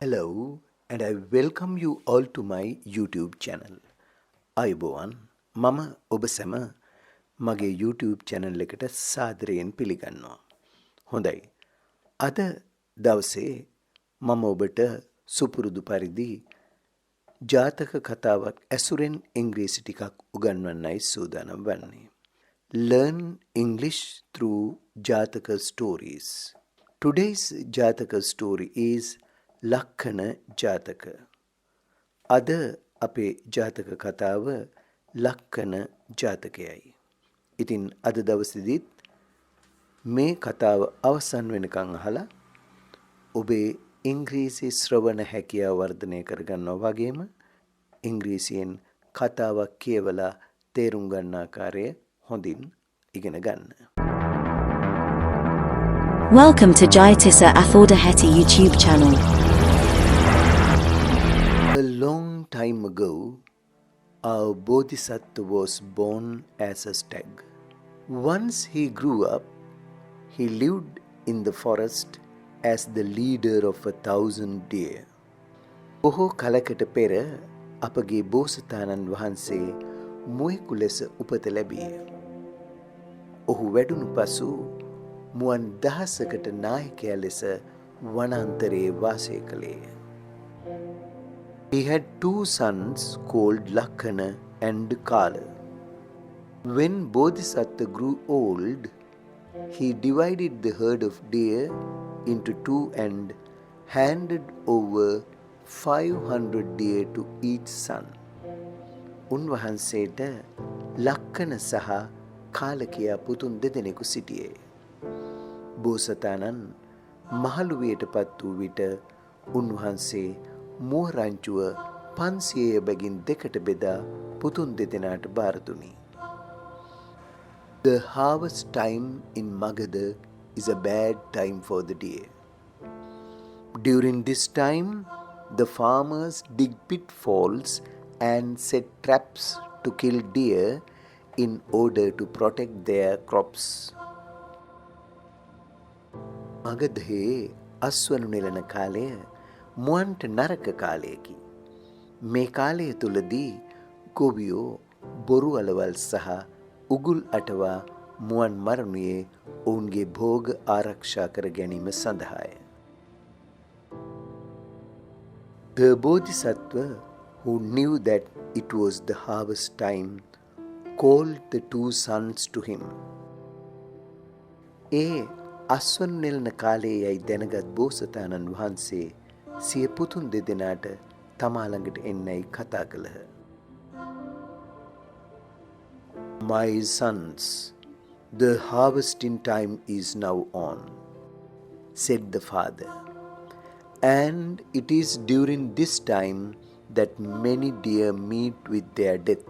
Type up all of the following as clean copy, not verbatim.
Hello, and I welcome you all to my YouTube channel. අයබෝවන් මම ඔබ සැම මගේ YouTube channel එකට සාදරයෙන් පිළිගන්නවා. හොඳයි. අද දවසේ මම ඔබට සුපුරුදු පරිදි ජාතක කතාවක් ඇසුරෙන් ඉංග්‍රීසි ටිකක් උගන්වන්නයි සූදානම් වන්නේ. Learn English through Jataka Stories. Today's Jataka story is Lakkhana Jataka. අද අපේ ජාතක කතාව ලක්කන ජාතකයයි. ඉතින් අද දවසේදීත් මේ කතාව අවසන් වෙනකන් අහලා ඔබේ ඉංග්‍රීසි ශ්‍රවණ හැකියාව වර්ධනය කරගන්නවා වගේම ඉංග්‍රීසියෙන් කතාවක් කියවලා තේරුම් ගන්න ආකාරය හොඳින් ඉගෙන ගන්න. Welcome to Jayatissa Athaudahetti YouTube channel. A long time ago, our Bodhisattva was born as a stag. Once he grew up, he lived in the forest as the leader of 1,000 deer. බොහෝ කලකට පෙර අපගේ බෝසතාණන් වහන්සේ මුවෙකු ලෙස උපත ලැබිය. ඔහු වැඩුණු පසු මුවන් දහසකට නායකයා ලෙස වනාන්තරයේ වාසය කළේය. He had two sons called Lakkhana and Kala. When Bodhisattva grew old, he divided the herd of deer into two and handed over 500 deer to each son. උන්වහන්සේට ලක්කන සහ කාල කියා පුතුන් දෙදෙනෙකු සිටියේ. බෝසතාණන් මහලුවියට පත් වූ විට උන්වහන්සේ මුව රංචුව 500 බැගින් දෙකට බෙදා පුතුන් දෙදෙනාට බාර දුනි. The harvest time in Magadha is a bad time for the deer. During this time, the farmers dig pitfalls and set traps to kill deer in order to protect their crops. මගධයේ අස්වනු නෙලන කාලය මුවන්ට නරක කාලයකි. මේ කාලය තුලදී ගොවියෝ බොරු අලවල් සහ උගුල් අටවා මුවන් මරණුවේ ඔවුන්ගේ භෝග ආරක්ෂා කර ගැනීම සඳහාය. The Bodhisattva, who knew that it was the harvest time, called the two sons to him. ඒ අස්වනු නෙලන කාලයේ යයි දැනගත් බෝසතාණන් වහන්සේ සිය පුතුන් දෙදෙනාට තමා ළඟට එන්නයි කතා කළහ. My sons, the harvesting time is now on, said the father, and it is during this time that many deer meet with their death.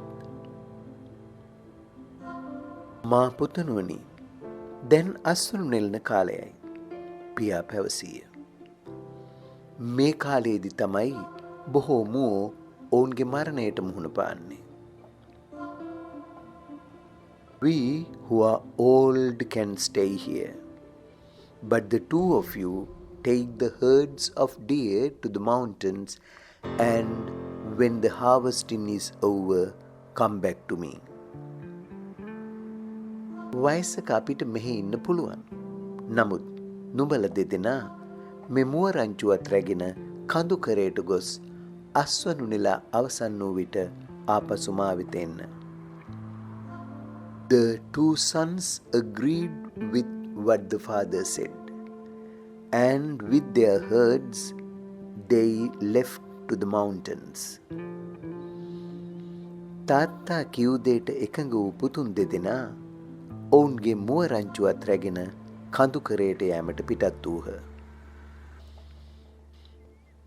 මා පුතණුවනි, දැන් අස්වනු නෙලන කාලයයි, පියා පැවසිය. මේ කාලයේදී තමයි බොහෝ මුවෝ ඔවුන්ගේ මරණයට මුහුණ පාන්නේ. We who are old can stay here, but the two of you take the herds of deer to the mountains, and when the harvesting is over, come back to me. වයසක අපිට මෙහි ඉන්න පුළුවන්. නමුත් නුඹල දෙදෙනා මේ මුව රංචුවත් රැගෙන කඳු කරේට ගොස් අස්වනු නෙලා අවසන් වූ විට ආපසු මා වෙත එන්න. The two sons agreed with what the father said, and with their herds they left to the mountains. තාත්තා කිව් දෙයට එකඟ වූ පුතුන් දෙදෙනා ඔවුන්ගේ මුව රංචුවත් රැගෙන කඳු කරේට යෑමට පිටත් වූහ.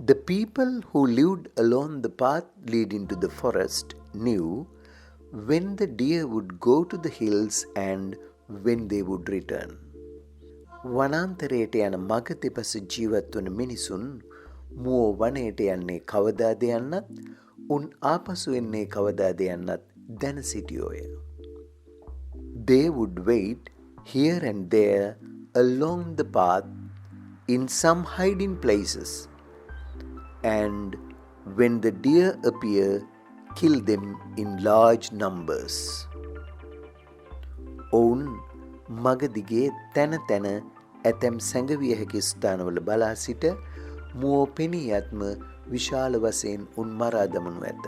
The people who lived along the path leading to the forest knew when the deer would go to the hills and when they would return. වනාන්තරයට යන මග දෙපස ජීවත් වන මිනිසුන් මුව වනයට යන්නේ කවදාද යන්නත් උන් ආපසු එන්නේ කවදාද යන්නත් දැන සිටියෝය. They would wait here and there along the path in some hiding places and when the deer appear, kill them in large numbers. ඔවුන් මගදිගේ තැන තැන ඇතැම් සැඟවිය හැකි ස්ථානවල බලා සිට මුවෝ පෙනී යත්ම විශාල වශයෙන් උන් මරා දමනු ඇත.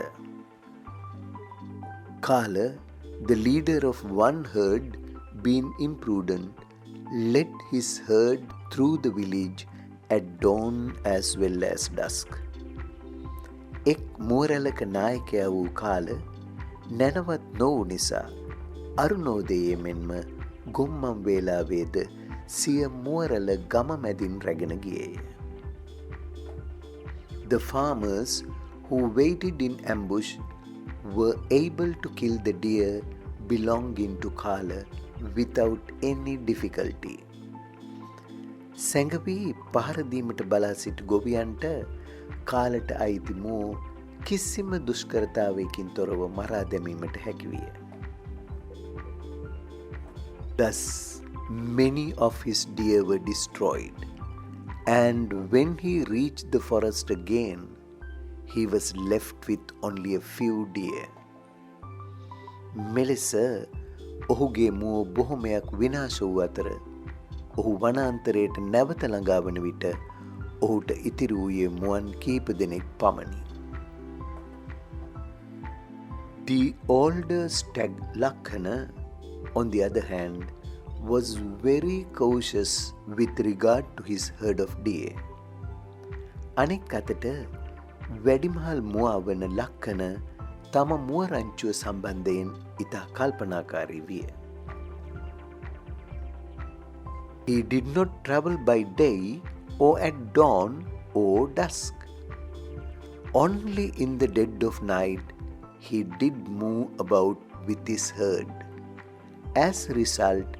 Kala, the leader of one herd, being imprudent, led his herd through the village at dawn as well as dusk. එක් මුවරැලක නායකයා වූ කාල නැනවත් නොවු නිසා අරුණෝදයේ මෙන්ම ගොම්මන් වේලාවේද සිය මුවරැල ගම මැදින් රැගෙන ගියේය. The farmers who waited in ambush were able to kill the deer belonging to Kala without any difficulty. සැඟවී පහර දීමට බලා සිට ගොවියන්ට කාලට අයිති මුවෝ කිසිම දුෂ්කරතාවයකින් තොරව මරා දැමීමට හැකි විය. Thus, many of his deer were destroyed, and when he reached the forest again, he was left with only a few deer. මෙලෙස ඔහුගේ මුව බොහොමයක් විනාශ වූ අතර ඔහු වනාන්තරයට නැවත ළඟා වන විට ඔහුට ඉතිරි වූයේ මුවන් කීප දෙනෙක් පමණි. The older stag Lakkhana, on the other hand, was very cautious with regard to his herd of deer. අනෙක් අතට වැඩිමහල් මුවා වන ලක්ඛන තම මුව රංචුව සම්බන්ධයෙන් ඉතා කල්පනාකාරී විය. He did not travel by day or at dawn or dusk. Only in the dead of night he did move about with his herd. As a result,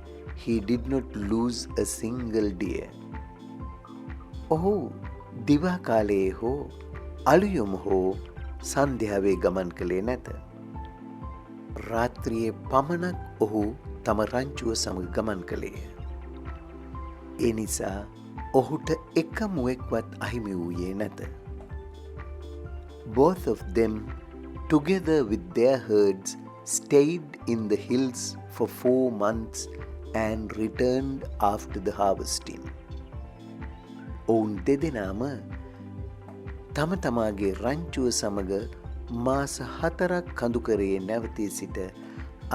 he did not lose a single deer. ඔහු දිවා කාලයේ හෝ අලුයම හෝ සන්ධ්‍යාවේ ගමන් කළේ නැත. රාත්‍රියේ පමණක් ඔහු තම රංචුව සමග ගමන් කළේය. ඒ නිසා ඔහුට එක මුවෙක්වත් අහිමි වූයේ නැත. Both of them, together with their herds, stayed in the hills for 4 months and returned after the harvesting. ඔවුන් දෙදෙනාම තම තමාගේ රංචුව සමග මාස 4ක් කඳුකරයේ නැවතී සිට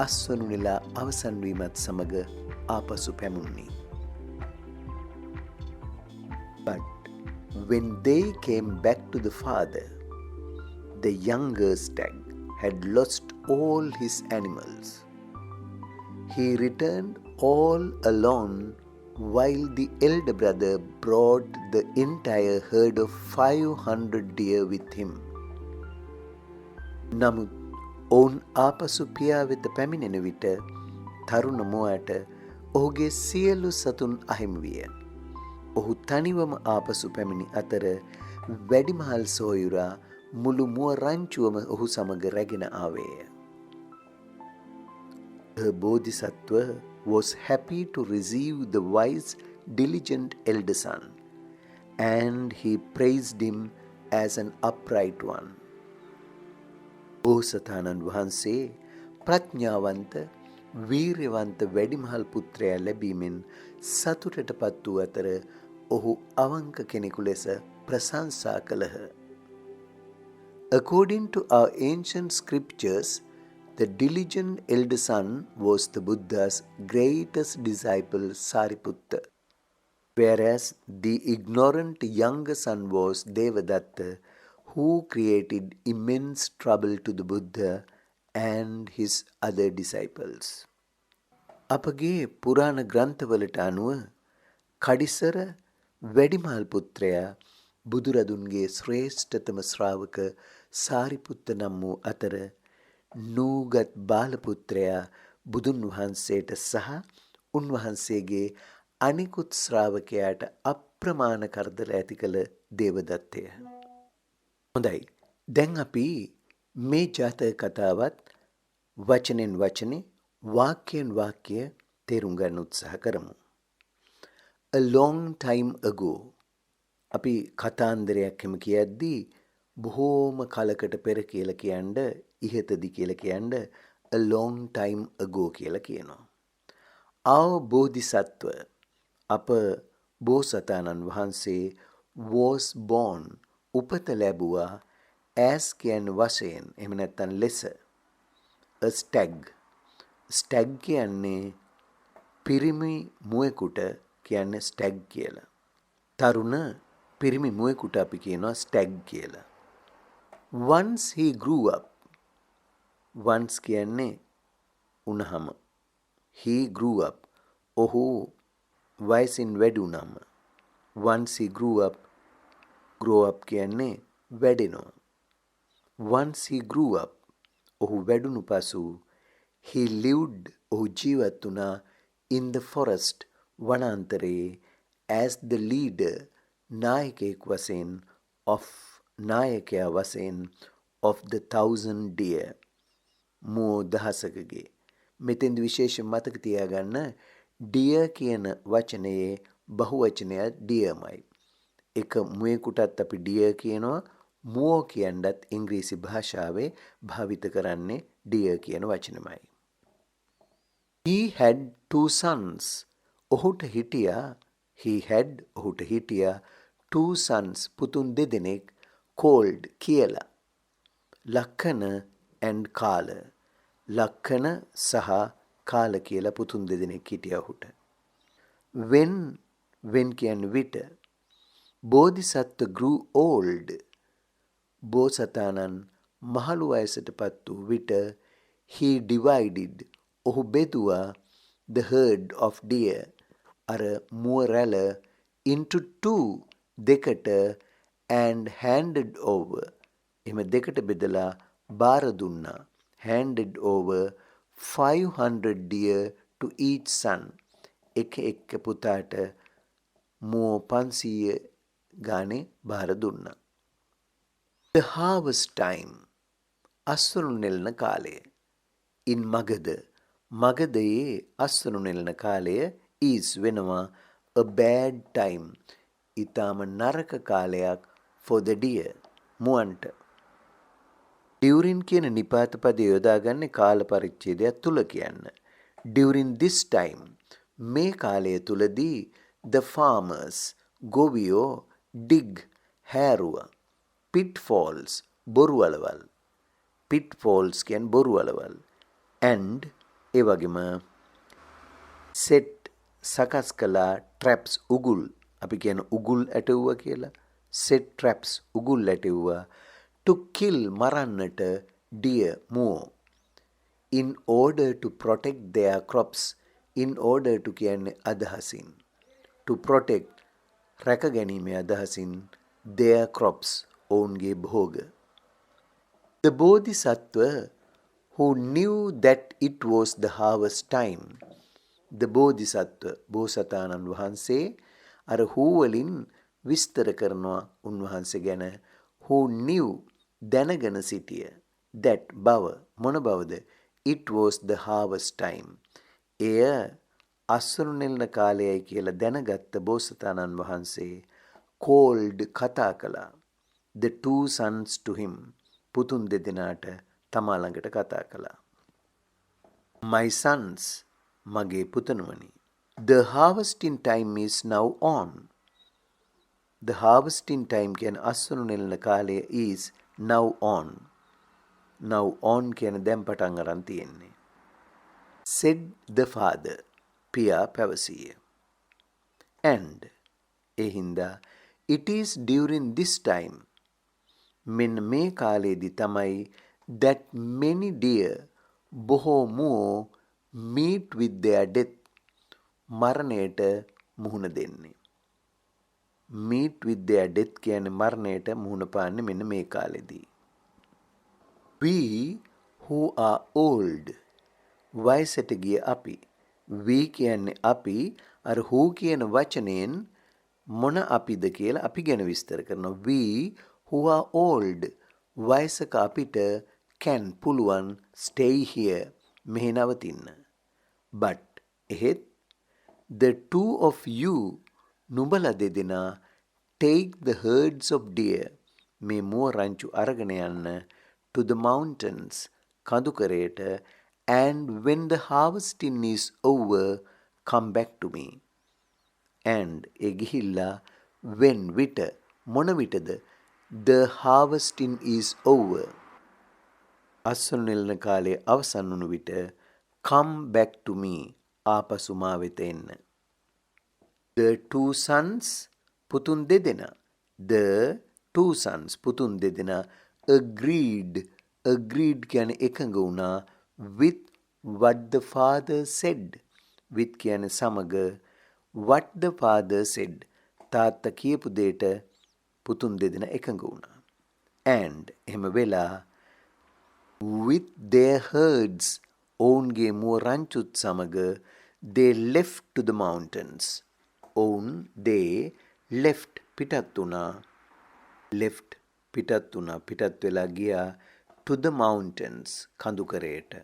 අස්වනු නෙලා අවසන් වීමත් සමග ආපසු පැමුණි. But when they came back to the father, the younger stag had lost all his animals. He returned all alone, while the elder brother brought the entire herd of 500 deer with him. නමුත් ඔවුන් ආපසු පියා වෙත පැමිණෙන විට තරුණ මුවාට ඔහුගේ සියලු සතුන් අහිමි විය. ඔහු තනිවම ආපසු පැමිණි අතර වැඩිමහල් සොයුරා මුළු මුව රංචුවම ඔහු සමග රැගෙන ආවේය. The Bodhisattva was happy to receive the wise, diligent elder son, and he praised him as an upright one. බෝසතාණන් වහන්සේ ප්‍රඥාවන්ත වීර්යවන්ත වැඩිමහල් පුත්‍රයා ලැබීමෙන් සතුටට පත් වූ අතර ඔහු අවංක කෙනෙකු ලෙස ප්‍රශංසා කළහ. According to our ancient scriptures, the diligent elder son was the Buddha's greatest disciple Sariputta, whereas the ignorant younger son was Devadatta, who created immense trouble to the Buddha and his other disciples. අපගේ පුරාණ ග්‍රන්ථවලට අනුව කඩිසර වැඩිමහල් පුත්‍රයා බුදුරදුන්ගේ ශ්‍රේෂ්ඨතම ශ්‍රාවක සාරිපුත්ත නම් වූ අතර නූගත් බාලපුත්‍රයා බුදුන් වහන්සේට සහ උන්වහන්සේගේ අනිකුත් ශ්‍රාවකයාට අප්‍රමාණ කරදර ඇති කළ දේවදත්තය. හොඳයි, දැන් අපි මේ ජාතක කතාවත් වචනෙන් වචනේ වාක්‍යයෙන් වාක්‍ය තේරුම් ගන්න උත්සාහ කරමු. A long time ago, අපි කතාන්දරයක් එහෙම කියද්දී බොහෝම කලකට පෙර කියලා කියන්න ඉහතදී කියලා කියන්න a long time ago කියලා කියනවා. our බෝධිසත්ව අප බෝසතාණන් වහන්සේ was born උපත ලැබුවා as කියන වශයෙන් එහෙම නැත්නම් ලෙස a stag stag කියන්නේ පිරිමි මුවෙකුට කියන්නේ stag කියලා. තරුණ පිරිමි මුවෙකුට අපි කියනවා stag කියලා. once he grew up once කියන්නේ උනහම he grew up ඔහු වයසින් වැඩි වුණාම once he grew up කියන්නේ වැඩෙනවා. once he grew up ඔහු වැඩුණු පසු he lived ඔහු ජීවත් වුණා in the forest වනාන්තරයේ as the leader නායකයෙක් වශයෙන් නායකයා වශයෙන් of the 1000 deer මුව දහසකගේ. මෙතෙන්දි විශේෂයෙන් මතක තියාගන්න deer කියන වචනයේ බහුවචනය deerමයි. එක මුවෙකුටත් අපි deer කියනවා. මුවෝ කියන්නත් ඉංග්‍රීසි භාෂාවේ භාවිත කරන්නේ deer කියන වචනමයි. he had 2 sons ඔහුට හිටියා 2 sons පුතුන් දෙදෙනෙක් called කියලා ලක්ඛන and කාල ලක්ඛන සහ කාල කියලා පුතුන් දෙදෙනෙක් හිටියා ඔහුට. when කියන්නේ විට බෝධිසත්ව grew old බෝසතාණන් මහලු වයසටපත් වූ විට he divided ඔහු බෙදුවා the herd of deer අර මුව රැළ into 2 දෙකට and handed over එම දෙකට බෙදලා බාර දුන්නා handed over 500 deer to each son එක පුතාට මුව 500 ගානේ බාර දුන්නා. the harvest time අස්වනු නෙළන කාලය in මගධයේ අස්වනු නෙළන කාලය is වෙනවා a bad time ඊටම නරක කාලයක් for the deer මුවන්ට. during කියන නිපාත පදය යොදාගන්නේ කාල පරිච්ඡේදයක් තුල කියන්න. during this time මේ කාලය තුලදී the farmers ගොවියෝ dig හැරුවා pitfalls බොරුවලවල් pitfalls කියන්නේ බොරුවලවල් and ඒ වගේම set සකස් කළා traps උගුල් අපි කියන උගුල් ඇටවුවා කියලා set traps උගුල් ඇටවුවා to kill මරන්නට deer මුවෝ in order to protect their crops in order to කියන්නේ අදහසින් to protect රැක ගැනීමේ අදහසින් their crops ඔවුන්ගේ භෝග. the bodhisattva who knew that it was the harvest time the bodhisattva බෝසතාණන් වහන්සේ අර who වලින් විස්තර කරනවා උන්වහන්සේ ගැන who knew දැනගෙන සිටිය that බව මොන බවද it was the harvest time එය අස්වනු නෙළන කාලයයි කියලා දැනගත්ත බෝසතාණන් වහන්සේ called කතා කළා the 2 sons to him පුතුන් දෙදෙනාට තමා ළඟට කතා කළා. my sons මගේ පුතණුවනි the harvesting time is now on the harvesting time කියන්නේ අස්වනු නෙළන කාලය is now on කියන දැන් පටන් අරන් තියෙන්නේ. said the father පියා පැවසිය. and ඒ හින්දා it is during this time මෙන්න මේ කාලයේදී තමයි that many deer බොහෝ මුවෝ meet with their death මරණයට මුහුණ දෙන්නේ. meet with their death කියන්නේ මරණයට මුහුණ පාන්නේ මෙන්න මේ කාලෙදී. we who are old වයසට ගිය අපි we කියන්නේ අපි අර who කියන වචනයෙන් මොන අපිද කියලා අපි ගැන විස්තර කරනවා. we who are old වයසක අපිට can පුළුවන් stay here මෙහි නවතින්න. but එහෙත් the two of you නුඹලා දෙදෙනා take the herds of deer මේ මුව රංචු අරගෙන යන්න to the mountains කඳුකරයට and when the harvesting is over come back to me and ඒ ගිහිල්ලා when විට මොන විටද the harvesting is over අස්වනු නෙළන කාලය අවසන් වුණු විට come back to me ආපසු මා වෙත එන්න the two sons පුතුන් දෙදෙනා the two sons පුතුන් දෙදෙනා agreed කියන්නේ එකඟ වුණා with what the father said with කියන්නේ සමග what the father said තාත්තා කියපු දෙයට පුතුන් දෙදෙනා එකඟ වුණා and එහෙම වෙලා with their herds ඔවුන්ගේ මුව රංචුත් සමග they left to the mountains ඔවුන් they left පිටත් වුණා left පිටත් වුණා පිටත් වෙලා ගියා to the mountains කඳුකරයට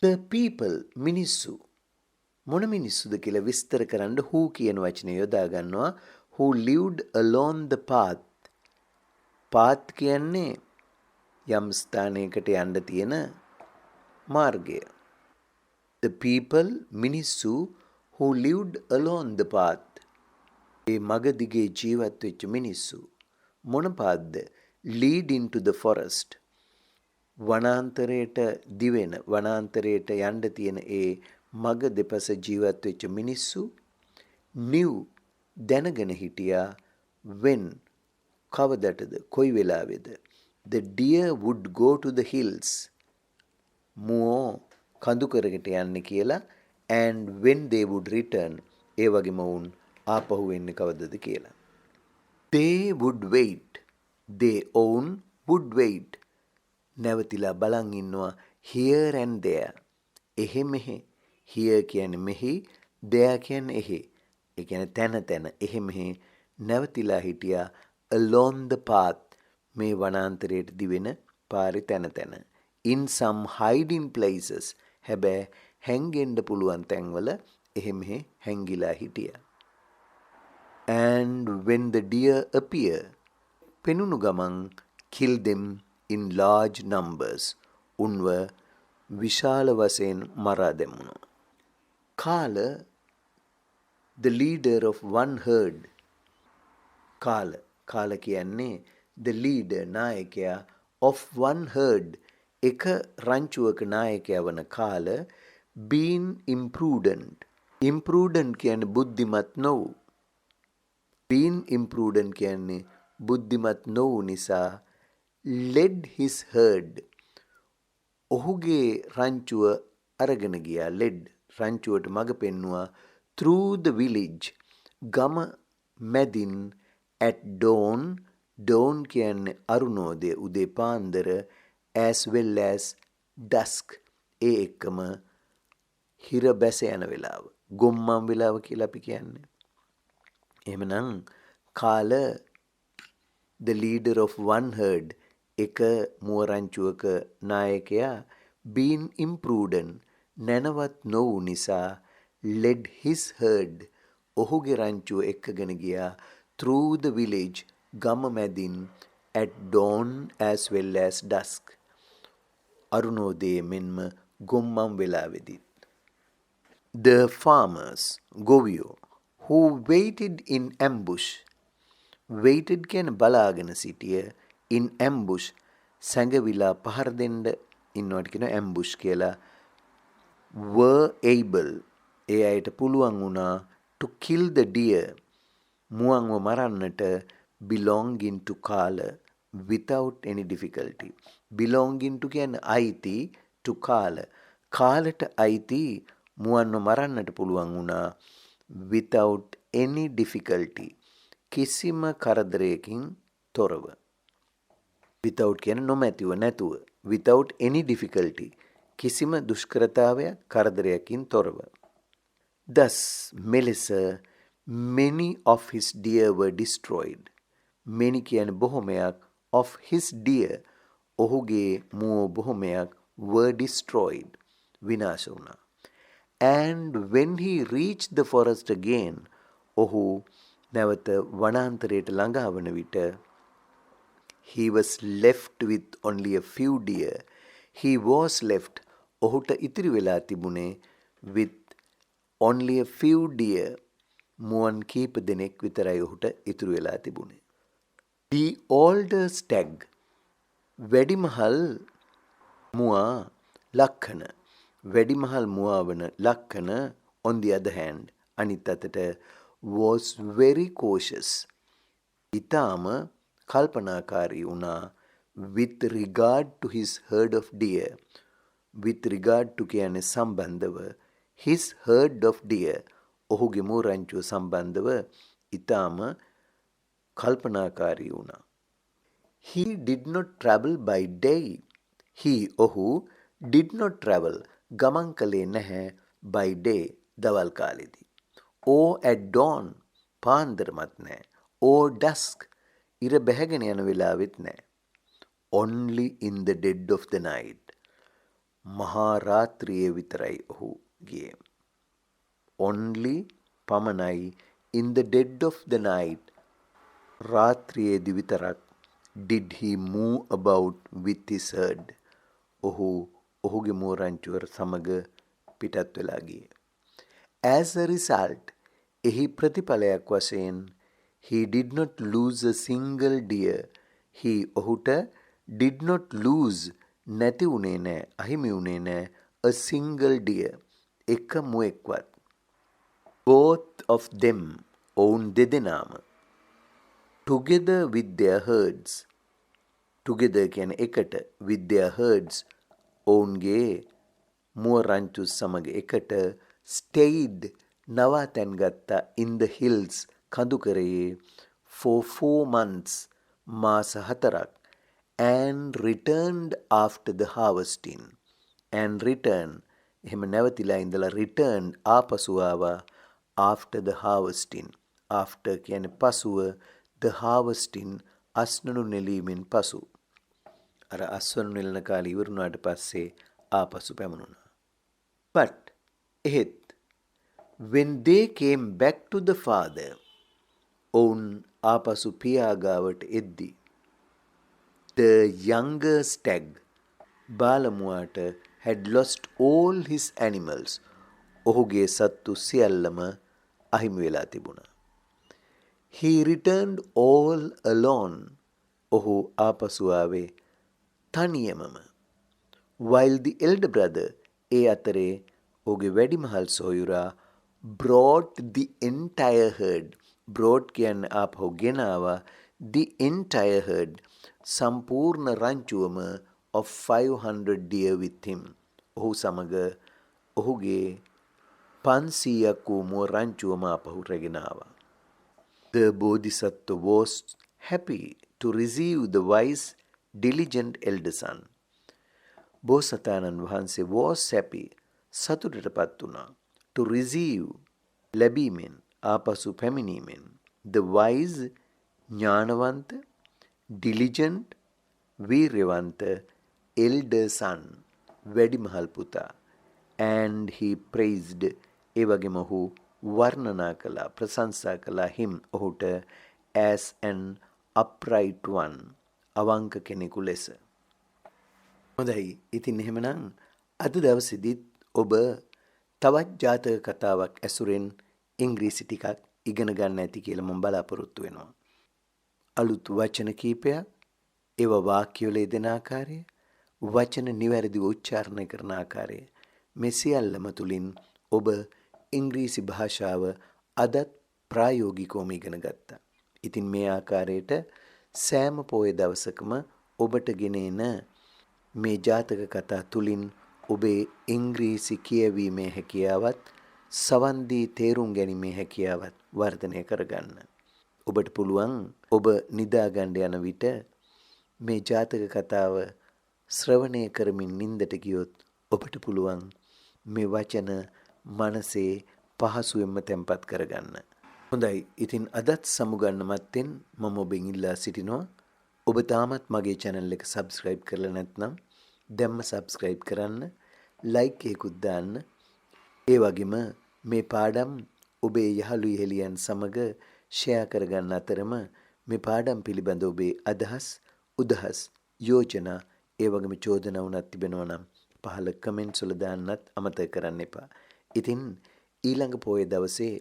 the people මිනිස්සු මොන මිනිස්සුද කියලා විස්තර කරන්න who කියන වචනේ යොදා ගන්නවා who lived along the path path කියන්නේ යම් ස්ථානයකට යන්න තියෙන මාර්ගය the people මිනිස්සු who lived along the path ඒ මග දිගේ ජීවත් වෙච්ච මිනිස්සු මොන පාත්ද lead into the forest වනාන්තරයට දිවෙන වනාන්තරයට යන්න තියෙන ඒ මග දෙපස ජීවත් වෙච්ච මිනිස්සු knew දැනගෙන හිටියා when කවදටද කොයි වෙලාවේද the deer would go to the hills මුවෝ කඳුකරකට යන්නේ කියලා and when they would return ඒ වගේම වුන් ආපහු එන්නේ කවදද කියලා they would wait they own would wait නැවතිලා බලන් ඉන්නවා here and there එහෙ මෙහෙ here කියන්නේ මෙහි there කියන්නේ එහෙ ඒ කියන්නේ තැන තැන එහෙ මෙහෙ නැවතිලා හිටියා along the path මේ වනාන්තරයට දිවෙන පාරේ තැන තැන in some hiding places හැබැයි හැංගෙන්න පුළුවන් තැන්වල එහෙ මෙහෙ හැංගිලා හිටියා and when the deer appear පෙනුණු ගමන් kill them in large numbers උන්ව විශාල වශයෙන් මරා දැමුණා කාල the leader of one herd කාල කියන්නේ the leader නායකයා of one herd එක රංචුවක නායකයා වන කාල being imprudent කියන්නේ බුද්ධිමත් නොවු being imprudent කියන්නේ බුද්ධිමත් නොවු නිසා led his herd ඔහුගේ රංචුව අරගෙන ගියා led රංචුවට මඟ පෙන්නුවා through the village ගම මැදින් at dawn කියන්නේ අරුණෝදය උදේ පාන්දර as well as dusk ඒ එක්කම හිර බැස යන වෙලාව ගොම්මන් වෙලාව කියලා අපි කියන්නේ එහෙමනම් කාල the leader of one herd එක මුව රංචුවක නායකයා being imprudent නැනවත් නොවු නිසා led his herd ඔහුගේ රංචුව එක්කගෙන ගියා through the village ගම මැදින් at dawn as well as dusk අරුණෝදයේ මෙන්ම ගොම්මන් වෙලාවෙදී the farmers ගොවියෝ who waited in ambush waited කියන්නේ බලාගෙන සිටිය in ambush සැඟවිලා පහර දෙන්න ඉන්නවට කියන ambush කියලා were able ඒ අයට පුළුවන් වුණා to kill the deer මුවන්ව මරන්නට belonging to කාල without any difficulty belonging to කියන්නේ අයිති to කාලට අයිති මුවන්ව මරන්නට පුළුවන් වුණා without any difficulty කිසිම කරදරයකින් තොරව without කියන්නේ නොමැතිව නැතුව without any difficulty කිසිම දුෂ්කරතාවයක් කරදරයකින් තොරව thus මෙලෙස many of his deer were destroyed many කියන්නේ බොහොමයක් of his deer ඔහුගේ මුව බොහොමයක් were destroyed විනාශ වුණා and when he reached the forest again ඔහු නැවත වනාන්තරයට ළඟා වන විට he was left with only a few deer. He was left ඔහුට ඉතිරි වෙලා තිබුණේ with only a few deer. මුවන් කීප දෙනෙක් විතරයි ඔහුට ඉතුරු වෙලා තිබුණේ. The older stag වැඩිමහල් මුවා ලක්ඛන වැඩිමහල් මුවා වන ලක්ඛන on the other hand අනිත් අතට was very cautious. ඊටාම කල්පනාකාරී වුණා with regard to his herd of deer. with regard to කියන්නේ සම්බන්ධව his herd of deer ඔහුගේ මෝරංචුව සම්බන්ධව ඊටාම කල්පනාකාරී වුණා. He did not travel by day. He ඔහු did not travel ගමන් කළේ නැහැ by day දවල් කාලෙදී. or at dawn පාන්දරමත් නැහැ. or dusk ඉර බැහැගෙන යන වෙලාවෙත් නැහැ. only in the dead of the night මහා රාත්‍රියේ විතරයි ඔහු ගියේ. only පමණයි in the dead of the night රාත්‍රියේදී විතරක් did he move about with his herd ඔහු ඔහුගේ මෝරංචුව සමග පිටත් වෙලා ගියේ. as a result එහි ප්‍රතිඵලයක් වශයෙන් he did not lose a single deer. he ඔහුට did not lose නැති වුණේ නැහැ අහිමි වුණේ නැහැ a single deer එක මුවෙක්වත්. both of them ඔවුන් දෙදෙනාම together with their herds together කියන්නේ එකට with their herds ඔවුන්ගේ මුව රංචු සමග එකට stayed නවාතැන් ගත්තා in the hills කඳුකරයේ for 4 months මාස 4ක් and returned after the harvesting and return එහෙම නැවතිලා ඉඳලා returned ආපසු ආවා after the harvesting after කියන්නේ පසුව the harvesting අස්නනු නෙලීමෙන් පසු අර අස්වනු නෙලන කාලේ ඉවරුණාට පස්සේ ආපසු පැමුණුණා. but එහෙත් when they came back to the father ඔවුන් ආපසු පියා ගාවට එද්දී the younger stag බාලමුවාට had lost all his animals ඔහුගේ සත්තු සියල්ලම අහිමි වෙලා තිබුණා. he returned all alone ඔහු ආපසු ආවේ තනියමම. while the elder brother ඒ අතරේ ඔහුගේ වැඩිමහල් සොයුරා brought the entire herd brought කියන්නේ ආපහු ගෙනාවා the entire herd සම්පූර්ණ රංචුවම of 500 deer with him ඔහු සමග ඔහුගේ 500ක් වූ මුව රංචුවම ආපහු රැගෙන ආවා. the bodhisattva was happy to receive the wise diligent elder son. බෝසතාණන් වහන්සේ was happy සතුටටපත් වුණා to receive ලැබීමෙන් ආපසු පැමිණීමෙන් the wise ඥානවන්ත diligent වීර්යවන්ත elder son වැඩිමහල් පුතා and he praised ඒ වගේම ඔහු වර්ණනා කළා ප්‍රශංසා කළා him ඔහුට as an upright one අවංක කෙනෙකු ලෙස. හොඳයි ඉතින් එහෙමනම් අද දවසේදීත් ඔබ තවත් ජාතක කතාවක් ඇසුරෙන් ඉංග්‍රීසි ටිකක් ඉගෙන ගන්න ඇති කියලා මම බලාපොරොත්තු වෙනවා. අලුත් වචන කීපයක් ඒවා වාක්‍ය වල යෙදෙන ආකාරය වචන නිවැරදිව උච්චාරණය කරන ආකාරය මේ සියල්ලම තුලින් ඔබ ඉංග්‍රීසි භාෂාව අදත් ප්‍රායෝගිකවම ඉගෙන ගත්තා. ඉතින් මේ ආකාරයට සෑම පොය දවසකම ඔබට ගෙන එන මේ ජාතක කතා තුලින් ඔබේ ඉංග්‍රීසි කියවීමේ හැකියාවත් සවන් දී තේරුම් ගැනීමේ හැකියාවත් වර්ධනය කරගන්න. ඔබට පුළුවන් ඔබ නිදා ගන්න යන විට මේ ජාතක කතාව ශ්‍රවණය කරමින් නින්දට ගියොත් ඔබට පුළුවන් මේ වචන මනසේ පහසුවෙන්ම තැම්පත් කරගන්න. හොඳයි ඉතින් අදත් සමුගන්න මත්තෙන් මම ඔබෙන් ඉල්ලා සිටිනවා ඔබ තාමත් මගේ channel එක subscribe කරලා නැත්නම් දැම්ම subscribe කරන්න like එකකුත් දාන්න. ඒ වගේම මේ පාඩම් ඔබේ යහළු යෙහෙලියන් සමග ෂෙයා කරගන්න අතරම මේ පාඩම් පිළිබඳ ඔබේ අදහස්, උදහස්, යෝජනා ඒ වගේම චෝදනා වුණත් තිබෙනවා නම් පහළ කමෙන්ට්ස් වල දාන්නත් අමතක කරන්න එපා. ඉතින් ඊළඟ පොයේ දවසේ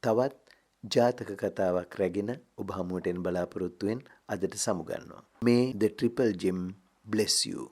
තවත් ජාතක කතාවක් රැගෙන ඔබ හමුවට එන බලාපොරොත්තුවෙන් අදට සමුගන්නවා. May the triple gem bless you.